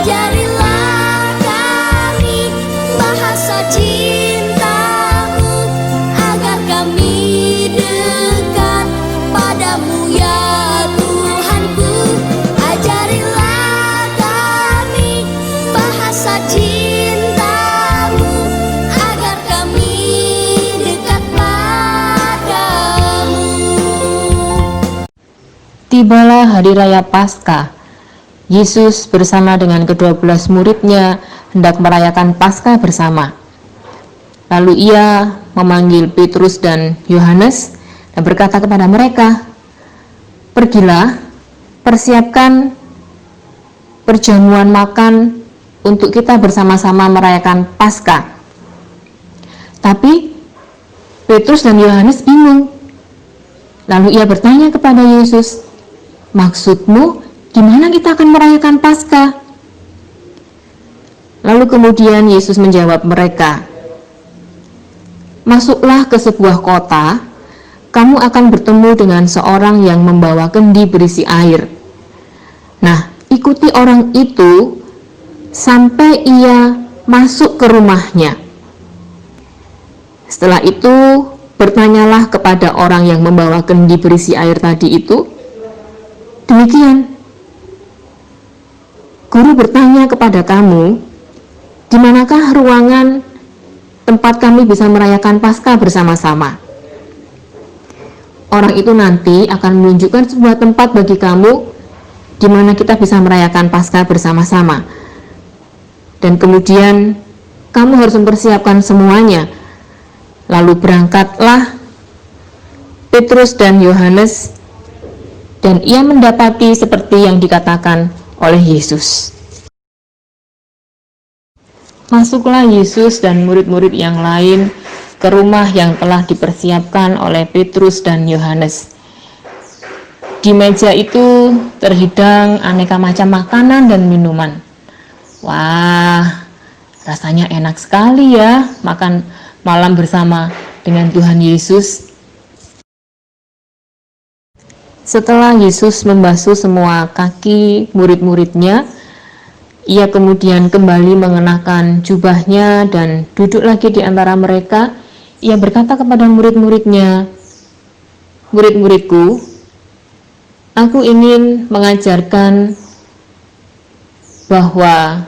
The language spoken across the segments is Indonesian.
Ajarilah kami bahasa cinta-Mu, agar kami dekat padamu ya Tuhanku. Ajarilah kami bahasa cinta-Mu, agar kami dekat padamu. Tibalah hari raya Paskah. Yesus bersama dengan ke-12 muridnya hendak merayakan Paskah bersama. Lalu ia memanggil Petrus dan Yohanes dan berkata kepada mereka, "Pergilah, persiapkan perjamuan makan untuk kita bersama-sama merayakan Paskah." Tapi Petrus dan Yohanes bingung. Lalu ia bertanya kepada Yesus, "Maksudmu, di mana kita akan merayakan Paskah?" Lalu kemudian Yesus menjawab mereka, "Masuklah ke sebuah kota, kamu akan bertemu dengan seorang yang membawa kendi berisi air. Nah, ikuti orang itu sampai ia masuk ke rumahnya. Setelah itu, bertanyalah kepada orang yang membawa kendi berisi air tadi itu, 'Demikian, Guru bertanya kepada kamu, di manakah ruangan tempat kami bisa merayakan Paskah bersama-sama?' Orang itu nanti akan menunjukkan sebuah tempat bagi kamu di mana kita bisa merayakan Paskah bersama-sama. Dan kemudian kamu harus mempersiapkan semuanya." Lalu berangkatlah Petrus dan Yohanes, dan ia mendapati seperti yang dikatakan oleh Yesus. Masuklah Yesus dan murid-murid yang lain ke rumah yang telah dipersiapkan oleh Petrus dan Yohanes. Di meja itu terhidang aneka macam makanan dan minuman. Wah, rasanya enak sekali ya makan malam bersama dengan Tuhan Yesus. Setelah Yesus membasuh semua kaki murid-muridnya, ia kemudian kembali mengenakan jubahnya dan duduk lagi di antara mereka. Ia berkata kepada murid-muridnya, "Murid-muridku, aku ingin mengajarkan bahwa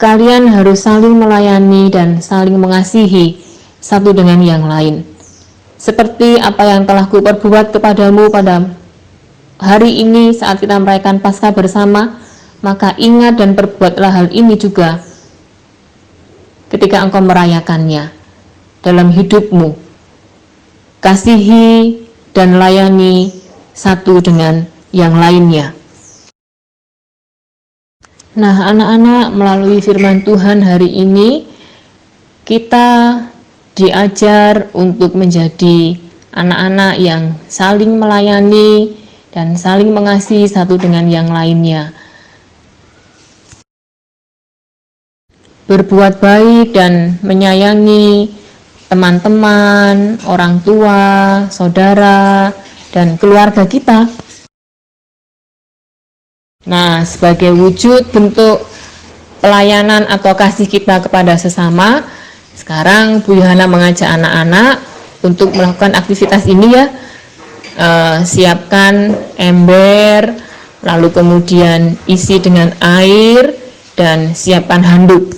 kalian harus saling melayani dan saling mengasihi satu dengan yang lain. Seperti apa yang telah kuperbuat kepadamu pada hari ini saat kita merayakan Paskah bersama, maka ingat dan perbuatlah hal ini juga ketika engkau merayakannya dalam hidupmu. Kasihi dan layani satu dengan yang lainnya." Nah, anak-anak, melalui firman Tuhan hari ini kita diajar untuk menjadi anak-anak yang saling melayani dan saling mengasihi satu dengan yang lainnya. Berbuat baik dan menyayangi teman-teman, orang tua, saudara, dan keluarga kita. Nah, sebagai wujud bentuk pelayanan atau kasih kita kepada sesama, sekarang Bu Yohana mengajak anak-anak untuk melakukan aktivitas ini ya. Siapkan ember, lalu kemudian isi dengan air, dan siapkan handuk.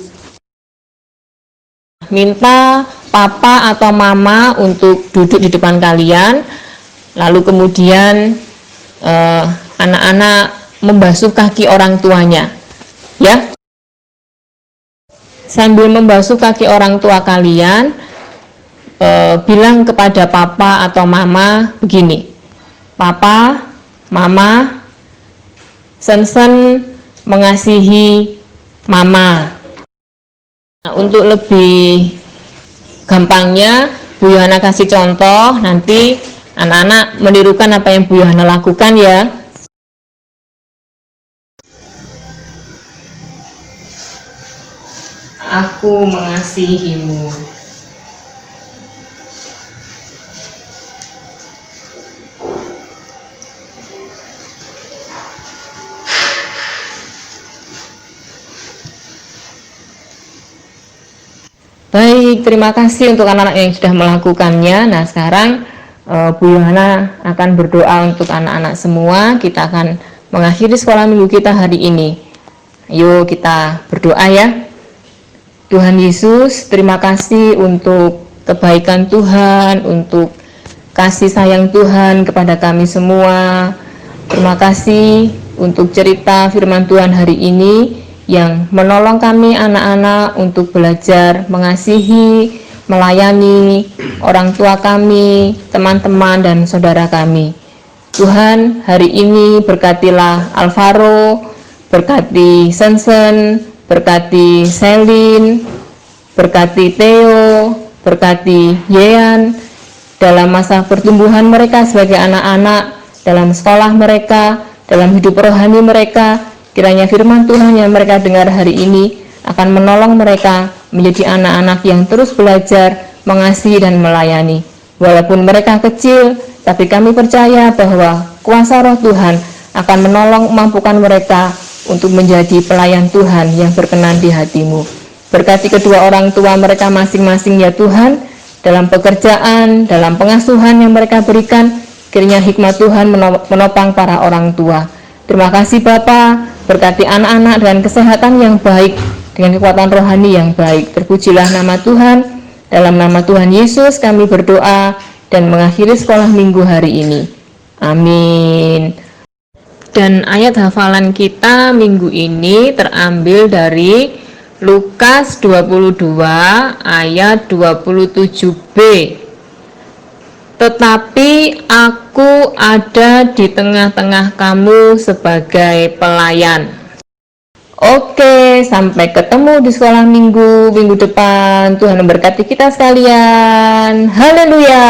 Minta papa atau mama untuk duduk di depan kalian, lalu kemudian anak-anak membasuh kaki orang tuanya, ya. Sambil membasuh kaki orang tua kalian, bilang kepada papa atau mama begini, "Papa, mama, Sen-sen mengasihi mama." Nah, untuk lebih gampangnya, Bu Yohana kasih contoh, nanti anak-anak menirukan apa yang Bu Yohana lakukan ya. Aku mengasihimu. Baik, terima kasih untuk anak-anak yang sudah melakukannya. Nah, sekarang Bu Yohana akan berdoa untuk anak-anak semua. Kita akan mengakhiri sekolah minggu kita hari ini. Ayo kita berdoa ya. Tuhan Yesus, terima kasih untuk kebaikan Tuhan, untuk kasih sayang Tuhan kepada kami semua. Terima kasih untuk cerita firman Tuhan hari ini yang menolong kami anak-anak untuk belajar mengasihi, melayani orang tua kami, teman-teman dan saudara kami. Tuhan, hari ini berkatilah Alvaro, berkati Sensen, berkati Selin, berkati Theo, berkati Yean dalam masa pertumbuhan mereka sebagai anak-anak, dalam sekolah mereka, dalam hidup rohani mereka. Kiranya firman Tuhan yang mereka dengar hari ini akan menolong mereka menjadi anak-anak yang terus belajar, mengasihi dan melayani. Walaupun mereka kecil, tapi kami percaya bahwa kuasa roh Tuhan akan menolong memampukan mereka untuk menjadi pelayan Tuhan yang berkenan di hati-Mu. Berkati kedua orang tua mereka masing-masing ya Tuhan, dalam pekerjaan, dalam pengasuhan yang mereka berikan, kiranya hikmat Tuhan menopang para orang tua. Terima kasih Bapa, berkati anak-anak dengan kesehatan yang baik, dengan kekuatan rohani yang baik. Terpujilah nama Tuhan. Dalam nama Tuhan Yesus kami berdoa dan mengakhiri sekolah minggu hari ini. Amin. Dan ayat hafalan kita minggu ini terambil dari Lukas 22 ayat 27b. Tetapi aku ada di tengah-tengah kamu sebagai pelayan. Oke, sampai ketemu di sekolah minggu depan. Tuhan memberkati kita sekalian. Haleluya.